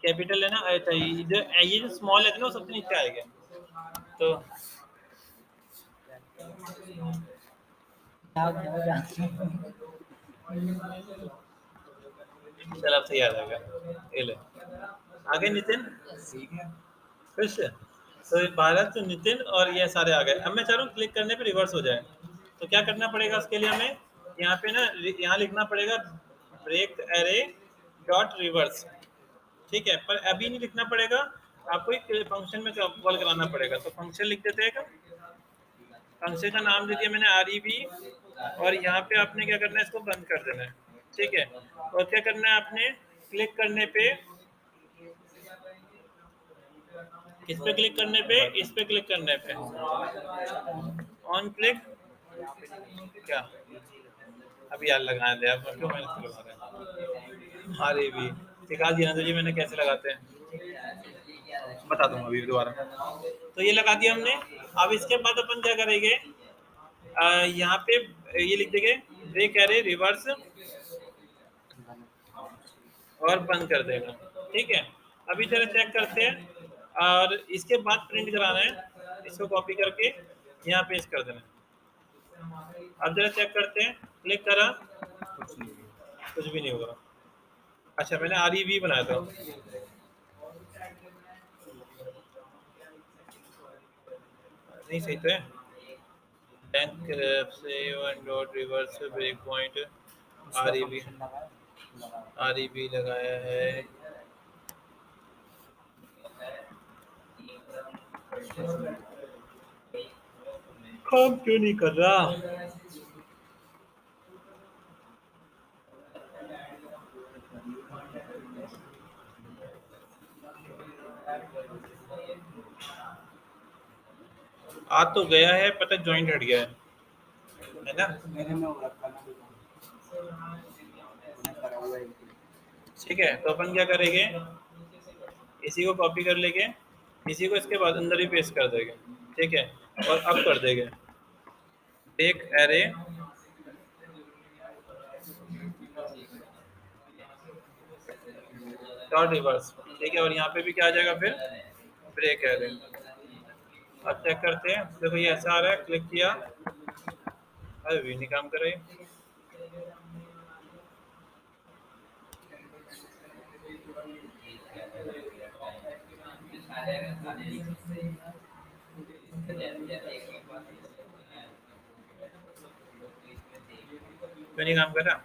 कैपिटल है ना, अच्छा ये जो स्मॉल है ना वो सबसे नीचे आएगा। तो चल अब सही आ जाएगा। ये ले, आगे नितिन, ठीक है। खुश है? तो भारत, नितिन और ये सारे आ गए। अब मैं चाह रहा हूँ क्लिक करने पे रिवर्स हो जाए, तो क्या करना पड़ेगा उसके लिए हमें? यहाँ पे ना यहाँ लिखना पड़ेगा ब्रेक एरे डॉट रिवर्स। ठीक है, पर अभी नहीं लिखना पड़ेगा, आपको एक फंक्शन में कॉल कराना पड़ेगा। तो फंक्शन लिख देते हैं। फंक्शन का नाम दे दिया मैंने REB, और यहाँ पे आपने क्या करना है, इसको बंद कर देना है। ठीक है, और क्या करना है आपने, क्लिक करने पे, किस पे क्लिक करने पे, इस पे क्लिक करने पे, ऑन क्लिक, क्या अभी यार लगा दे आप, क्यों मैंने इसको लगा रहा है? REB सिखा दिया ना तुझे मैंने कैसे लगाते हैं, बता दूंगा अभी दोबारा। तो ये लगा दिया हमने। अब इसके बाद अपन क्या करेंगे, यहाँ पे ये लिख देंगे ब्रेक एरे रिवर्स और बंद कर देगा। ठीक है, अभी जरा चेक करते हैं, और इसके बाद प्रिंट कराना है। इसको कॉपी करके यहाँ पेस्ट कर देना। अब जरा चेक करते हैं, क्लिक करा, कुछ भी नहीं होगा। अच्छा, मैंने REV बनाया था। नहीं सही तो है। बैंक से one dot reverse break point REV लगाया है। काम क्यों नहीं कर रहा? आ तो गया है, पता जॉइंट हट गया है ना? मेरे में हो रखा ना, मैंने करा हुआ है। ठीक है, तो अपन क्या करेंगे, इसी को कॉपी कर लेंगे, इसी को इसके बाद अंदर ही पेस्ट कर देंगे। ठीक है, और अब कर देंगे एक एरे डॉट रिवर्स। ठीक है, और यहाँ पे भी क्या आ जाएगा फिर, ब्रेक एरे। अब चेक करते हैं, देखो ये ऐसा आ रहा है, क्लिक किया, अरे भी नहीं काम कर रही। क्यों नहीं काम कर रहा?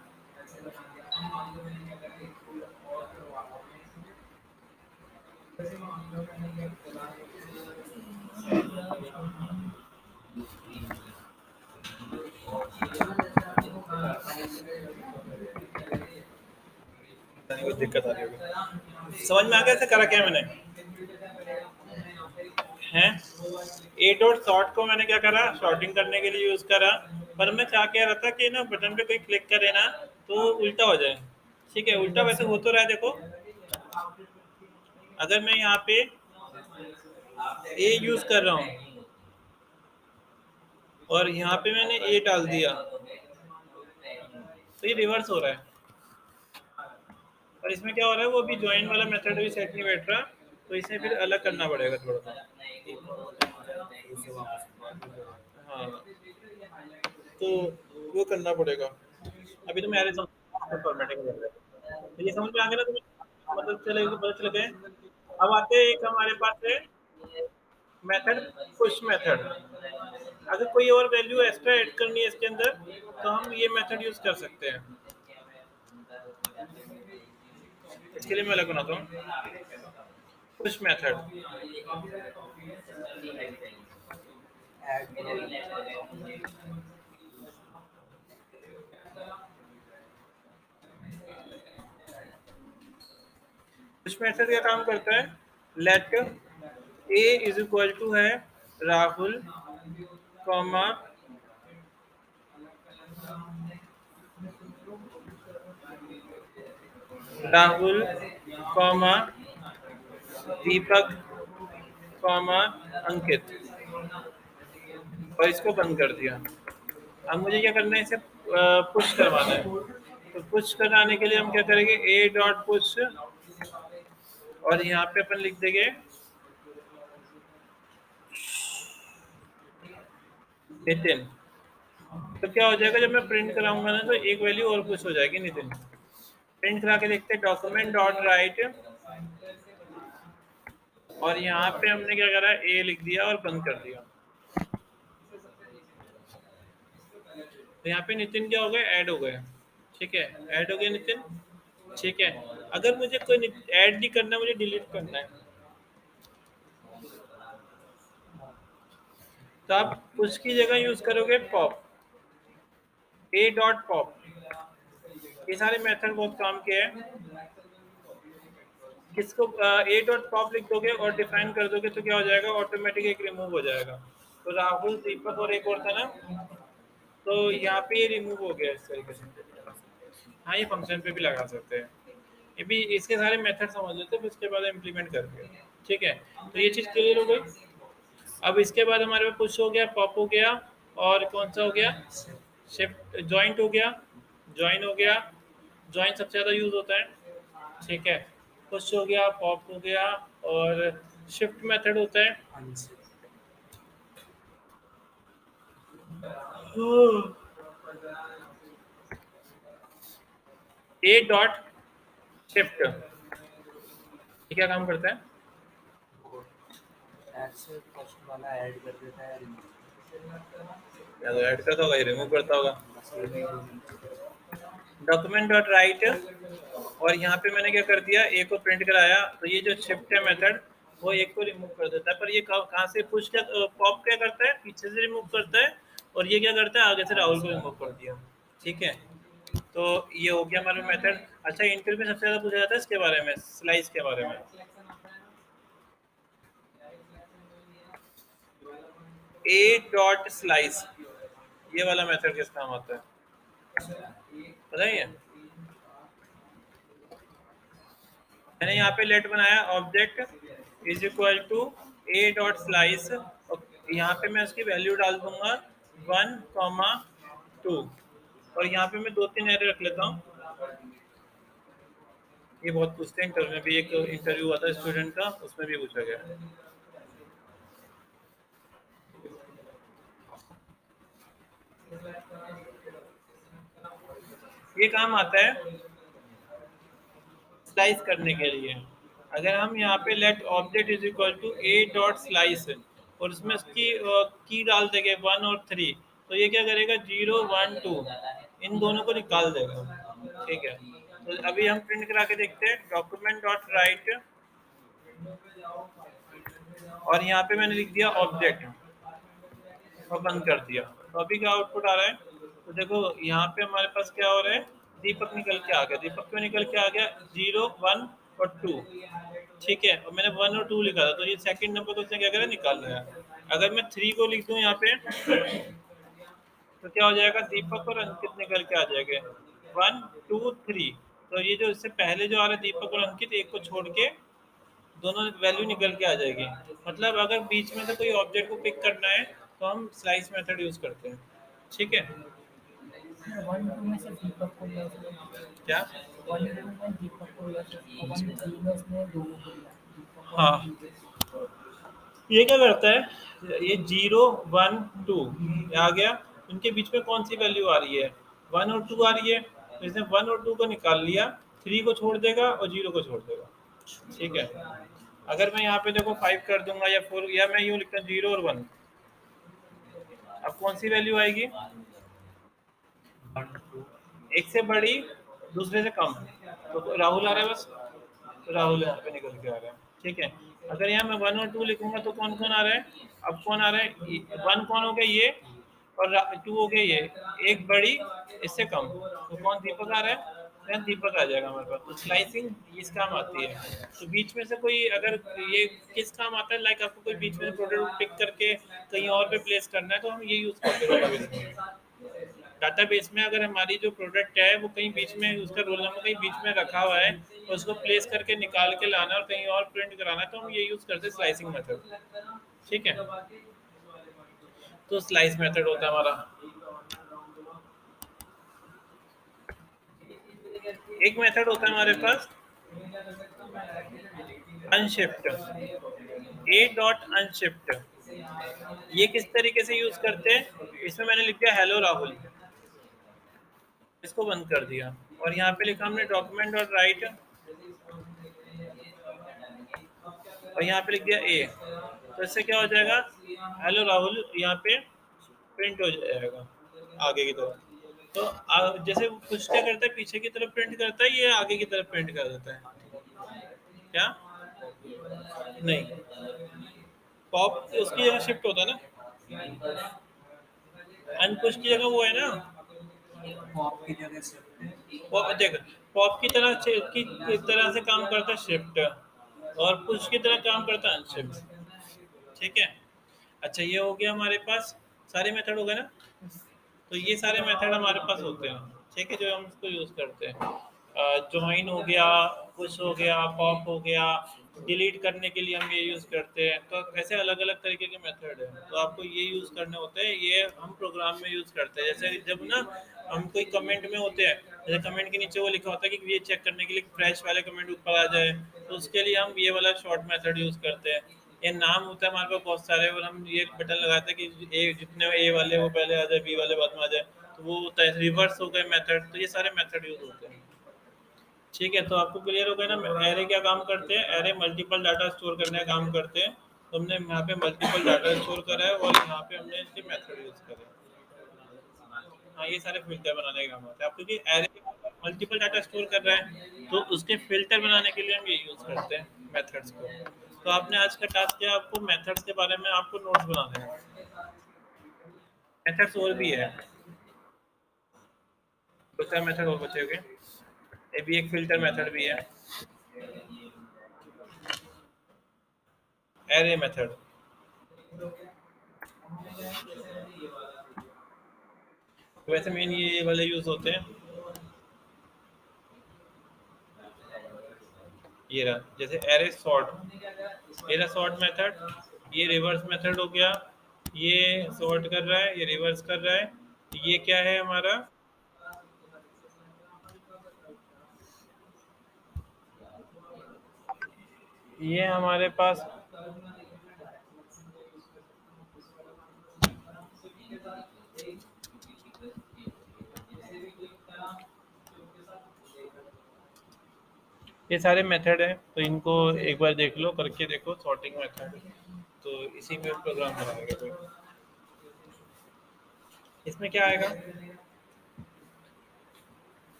कुछ दिक्कत आ रही होगी। समझ में आ गया, ऐसे करा क्या मैंने हैं? ए डॉट सॉर्ट को मैंने क्या करा, शॉर्टिंग करने के लिए यूज करा, पर मैं क्या कह रहा था कि ना बटन पे कोई क्लिक करे ना तो उल्टा हो जाए। ठीक है, उल्टा वैसे हो तो रहा है, देखो अगर मैं यहाँ पे ए यूज कर रहा हूँ और यहाँ पे मैंने ए डाल दिया तो ये रिवर्स हो रहा है। और इसमें क्या हो रहा है, वो अभी ज्वाइन वाला मेथड भी सेट नहीं बैठ रहा, तो इसे फिर अलग करना पड़ेगा थोड़ा सा। हाँ, तो वो करना पड़ेगा। अभी तो मेरे फॉर्मेटिंग कर रहे हैं, तो ये समझ में आ गया ना तुम्हें, पता चल गए। अब आते हैं एक हमारे पास है मेथड पुश मेथड। अगर कोई और वैल्यू एक्स्ट्रा ऐड करनी है इसके अंदर तो हम ये मेथड यूज कर सकते हैं। इसके लिए मैं अलग बनाता हूँ push method. Add push method क्या काम करता है, let A is equal to है Rahul comma Rahul comma Deepak comma Ankit, और इसको बंद कर दिया। अब मुझे क्या करना है, इसे पुश करवाना है। तो पुश कराने के लिए हम क्या करेंगे, ए डॉट पुश, और यहाँ पे अपन लिख देंगे नितिन। तो क्या हो जाएगा, जब मैं प्रिंट कराऊंगा ना तो एक वैल्यू और पुश हो जाएगी नितिन। प्रिंट करा के देखते हैं, डॉक्यूमेंट डॉट राइट, और यहाँ पे हमने क्या करा, ए लिख दिया और बंद कर दिया। तो यहाँ पे नितिन क्या हो गए, ऐड हो गए। ठीक है, ऐड हो गए नितिन। ठीक है, अगर मुझे कोई ऐड नहीं करना, मुझे डिलीट करना है, तो आप उसकी जगह यूज करोगे पॉप, ए डॉट पॉप। ये सारे मेथड बहुत काम के हैं। किसको ए डॉट पॉप लिख दोगे और डिफाइन कर दोगे तो क्या हो जाएगा, ऑटोमेटिक एक रिमूव हो जाएगा। तो राहुल दीपक और एक और था ना, तो यहाँ पे ये रिमूव हो गया इस तरीके से। हाँ, ये फंक्शन पे भी लगा सकते हैं। ये भी इसके सारे मेथड समझ लेते हैं, फिर उसके बाद इम्प्लीमेंट करके। ठीक है, तो ये चीज़ क्लियर हो गई। अब इसके बाद हमारे पास पुश हो गया, पॉप हो गया, और कौन सा हो गया, शिफ्ट जॉइंट हो गया, ज्वाइन हो गया। ज्वाइन सबसे ज़्यादा यूज होता है। ठीक है, पुश हो गया, पॉप हो गया, और शिफ्ट मेथड होता है। ए डॉट शिफ्ट ये क्या काम करता है? वो ऐसे फर्स्ट वाला ऐड कर देता है या तो ऐड करता होगा या रिमूव करता होगा। बस ये भी नहीं। डॉक्यूमेंट डॉट राइट और यहाँ पे मैंने क्या कर दिया, ए को प्रिंट कराया, तो ये जो शिफ्ट है मेथड वो एक को रिमूव कर देता है, पर ये कहाँ से पुश क्या पॉप क्या करता है, पीछे से रिमूव करता है, और ये क्या करता है, आगे से राहुल को रिमूव कर दिया। ठीक है, तो ये हो गया हमारा मेथड। अच्छा, इंटरव्यू में सबसे ज़्यादा पूछा जाता है इसके बारे में, स्लाइस के बारे में। ए डॉट स्लाइस ये वाला मेथड किस काम आता है बताइए। मैंने यहाँ पे लेट बनाया object is equal to A dot slice, और यहाँ पे मैं उसकी वैल्यू डाल दूंगा 1,2 और यहाँ पे मैं 2-3 एरर रख लेता हूँ। ये बहुत पूछते हैं इंटरव्यू में भी, एक इंटरव्यू हुआ था स्टूडेंट का, उसमें भी पूछा गया। ये काम आता है स्लाइस करने के लिए। अगर हम यहाँ पे let object is equal to A dot slice और उसमें उसकी की डाल देंगे 1 और 3, तो ये क्या करेगा 0, 1, 2 इन दोनों को निकाल देगा। ठीक है, तो अभी हम प्रिंट करा के देखते हैं डॉक्यूमेंट डॉट राइट और यहाँ पे मैंने लिख दिया ऑब्जेक्ट और बंद कर दिया। तो अभी क्या आउटपुट आ रहा है, तो देखो यहाँ पे हमारे पास क्या हो रहा है, दीपक निकल के आ गया। दीपक क्यों निकल के आ गया, 0, 1 और 2। ठीक है, और मैंने 1 और 2 लिखा था, तो ये सेकंड नंबर को उसने क्या करा, निकाल लिया। अगर मैं 3 को लिख दूं यहाँ पे तो क्या हो जाएगा, दीपक और अंकित निकल के आ जाएंगे 1, 2, 3। तो ये जो इससे पहले जो आ रहा है दीपक और अंकित, एक को छोड़ के दोनों वैल्यू निकल के आ जाएगी। मतलब अगर बीच में से कोई ऑब्जेक्ट को पिक करना है तो हम स्लाइस मेथड यूज करते हैं। ठीक है, 1-2 में सिर्फ दीपक को लिया उसने। क्या 1-2 में दीपक को लिया सिर्फ, और 1-3 में उसने दोनों को लिया, दीपक और हाँ, अंकित। ये क्या करता है, ये 0, 1, 2 ये आ गया, उनके बीच में कौन सी वैल्यू आ रही है, 1 और 2 आ रही है, तो इसने 1 और 2 को निकाल लिया, 3 को छोड़ देगा और 0 को छोड़ देगा। ठीक है, अगर मैं यहाँ पे देखो 5 कर दूंगा या 4, या मैं यूँ लिखता हूँ 0 और 1, अब कौन सी वैल्यू आएगी, 1, 2 एक से बड़ी दूसरे से कम। तो राहुल आ रहा है बस, तो राहुल यहाँ पे निकल के आ रहा है। ठीक है, अगर यहाँ मैं 1 और 2 लिखूंगा तो कौन कौन आ रहा है, अब कौन आ रहा है, 1 कौन हो गया ये, और 2 हो गया ये, एक बड़ी इससे कम, तो कौन दीपक आ रहा है, then दीपक आ जाएगा हमारे पास। तो स्लाइसिंग इस काम आती है। तो बीच में से कोई अगर ये किस काम आता है, लाइक आपको कोई बीच में प्रोडक्ट पिक करके कहीं और पे प्लेस करना है तो हम ये यूज करते हैं। डाटाबेस में अगर हमारी जो प्रोडक्ट है वो कहीं बीच में, उसका रोल नंबर कहीं बीच में रखा हुआ है, और उसको प्लेस करके निकाल के लाना और कहीं और प्रिंट कराना है, तो हम ये यूज करते हैं स्लाइसिंग मेथड। ठीक है, तो स्लाइस मेथड होता है हमारा। एक मेथड होता है हमारे पास अनशिफ्ट, ए डॉट अनशिफ्ट। ये किस तरीके से यूज करते हैं, इसमें मैंने लिख दिया हेलो राहुल, इसको बंद कर दिया, और यहाँ पे लिखा हमने डॉक्यूमेंट डॉट राइट और यहाँ पे लिख दिया ए, तो इससे क्या हो जाएगा, हेलो राहुल यहाँ पे प्रिंट हो जाएगा आगे की तरफ। तो जैसे कुछ क्या करता है, पीछे की तरफ प्रिंट करता है, ये आगे की तरफ प्रिंट कर देता है। क्या नहीं, पॉप उसकी जगह शिफ्ट होता है ना, अनपुश की जगह वो है ना, पॉप की जगह से पॉप देख, पॉप की तरह की तरह से काम करता है शिफ्ट, और पुश की तरह काम करता है अनशिफ्ट। ठीक है, अच्छा ये हो गया हमारे पास, सारे मेथड हो गए ना, तो ये सारे मेथड हमारे पास होते हैं। ठीक है, जो हम इसको यूज करते हैं, ज्वाइन हो गया, पुश हो गया, पॉप हो गया, डिलीट करने के लिए हम ये यूज करते हैं। तो ऐसे अलग अलग तरीके के मेथड है, तो आपको ये यूज करने होते हैं, ये हम प्रोग्राम में यूज करते हैं। जैसे जब ना हम कोई कमेंट में होते हैं, जैसे कमेंट के नीचे वो लिखा होता है कि ये चेक करने के लिए फ्रेश वाले कमेंट ऊपर आ जाए, तो उसके लिए हम ये वाला शॉर्ट मेथड यूज करते हैं। ये नाम होता है हमारे पास बहुत सारे, और हम ये बटन लगाते हैं कि ए जितने ए वाले वो पहले आ जाए, बी वाले बाद में आ जाए, तो वो होता है रिवर्स हो गए मेथड। तो ये सारे मेथड यूज होते हैं। ठीक है, तो आपको क्लियर हो गया ना एरे क्या काम करते हैं। एरे मल्टीपल डाटा स्टोर करने का काम करते हैं। तो हमने यहाँ पे मल्टीपल डाटा स्टोर करा है, और यहाँ पे हमने इसके मेथड यूज करे हैं। हाँ, ये सारे फिल्टर बनाने का काम होता है। अब क्योंकि एरे मल्टीपल डाटा स्टोर कर रहा है, तो उसके फिल्टर बनाने के लिए हम ये यूज करते हैं मेथड्स को। तो आपने आज का टास्क किया, आपको मेथड्स के बारे में आपको नोट्स बनाने हैं। मेथड्स और भी है, दो चार मेथड और बचे होंगे। ये भी एक फिल्टर मेथड भी है, एरे मेथड। वैसे मेन ये वाले यूज होते हैं। ये रहा, जैसे एरे सॉर्ट, ये रहा सॉर्ट मेथड। ये रिवर्स मेथड हो गया। ये सॉर्ट कर रहा है, ये रिवर्स कर रहा है। ये क्या है हमारा, ये हमारे पास ये सारे मेथड हैं, तो इनको एक बार देख लो, करके देखो सॉर्टिंग मेथड। तो इसी में प्रोग्राम बनाएंगे कोई। इसमें क्या आएगा,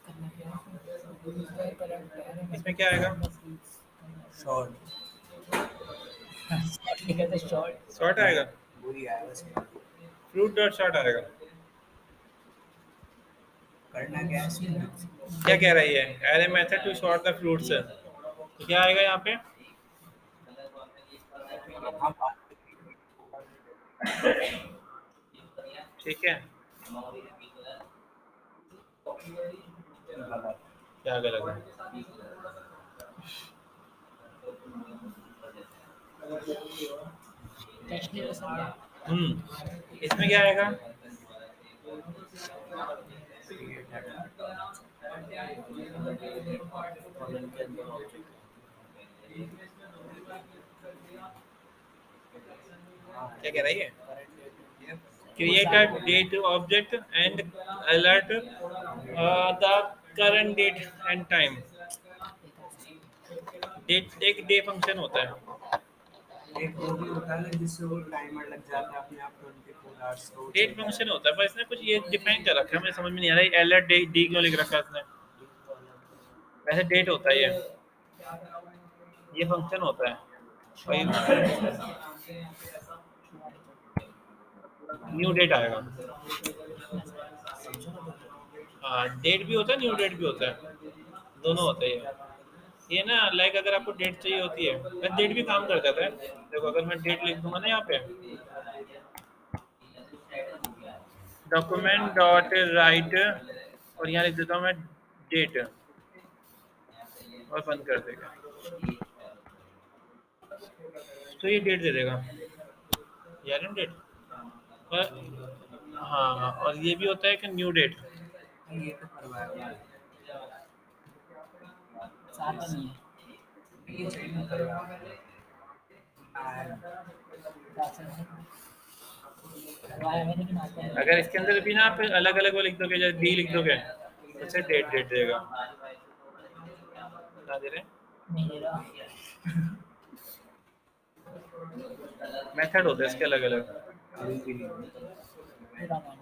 करना क्या है करंट इसमें क्या आएगा, शॉर्ट शॉर्ट लिखा था शॉर्ट। सॉर्ट आएगा, वही आएगा इसमें। फ्रूट डॉट सॉर्ट आएगा। करना क्या है इसमें? क्या कह रही है, array method to sort the fruits. तो क्या आएगा यहाँ पे, हाँ बात ठीक है। गलत। क्या गलत है, टेक्स्ट ले सकते हैं। इसमें क्या आएगा, क्रिएट और इनके अंदर ऑब्जेक्ट। हाँ क्या कह रही है, current date create a date object and alert the current date and time। Date एक डे फंक्शन होता है। एक वो भी होता है ना जिससे वो टाइमर लग जाता है अपने आप 24 आवर्स का वो डेट चलता फंक्शन है। होता है, पर इसने कुछ ये डिफाइन कर रखा है, मुझे समझ में नहीं आ रहा है एलर्ट डे डी क्यों लिख रखा है इसने। वैसे डेट होता है ये फंक्शन होता है। न्यू डेट आएगा। हाँ, डेट भी होता है, न्यू डेट भी होता है, दोनों होते हैं ये ना। लाइक अगर आपको डेट चाहिए होती है, मैं डेट भी काम कर जाता है। देखो अगर मैं डेट लिख दूंगा ना यहाँ पे, डॉक्यूमेंट डॉट राइट, और यहाँ लिख देता हूँ मैं डेट, और बंद कर देगा, तो ये डेट दे देगा यार, डेट। और हाँ, और ये भी होता है कि न्यू डेट। ये तो करवाया साथ में नहीं है। ये चाहिए करवाया। करवाया है लेकिन आता है। अगर इसके अंदर भी ना आप अलग अलग वो लिख दोगे, जैसे डी लिख दोगे, तो उसे डेट डेट देगा। क्या दे रहे हैं, नहीं दे रहा। मेथड होते हैं इसके अलग अलग। अभी भी नहीं। पूरा मान।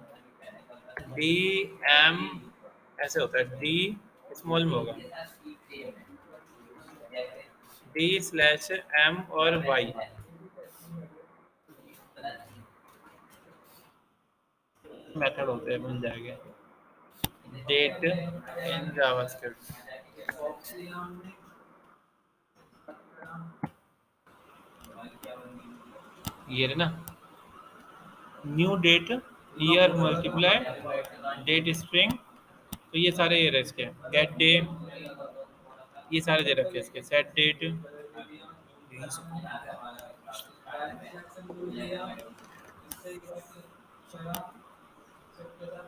डी एम ऐसे होता है, डी स्मॉल में होगा, डी स्लैश एम और वाई मेथड होते हैं, मिल जाएगा। डेट इन जावास्क्रिप्ट, ये है ना, new date, year multiply, date string. तो ये सारे ये रहे इसके, गेट डे, ये सारे दे रखे हैं इसके, सेट डेट। यही सब होता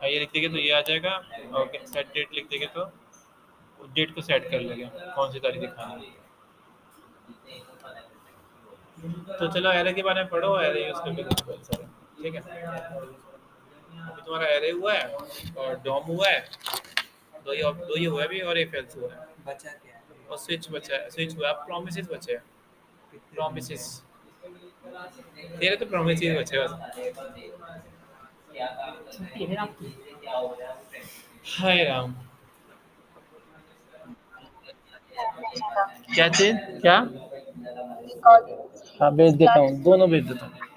ये लिख देंगे तो ये आ जाएगा। ओके, सेट डेट लिख देंगे तो डेट को सेट कर लेंगे कौन सी तारीख दिखानी है। तो चलो एरे के बारे में पढ़ो, एरे यूज करके कुछ बोल सकते हो, ठीक है। अभी तुम्हारा एरे हुआ है और डॉम हुआ है, दो ही हुआ है अभी, और एक एल्स हुआ है, बचा क्या है? और स्विच बचा है, स्विच हुआ है, प्रोमिसेस बचे हैं, कितने प्रोमिसेस। तेरे तो प्रोमिसेस बचे बस। छुट्टी है फिर आपकी। हाय राम। क्या चीज क्या? हाँ भेज देता हूँ, दोनों भेज देता हूँ।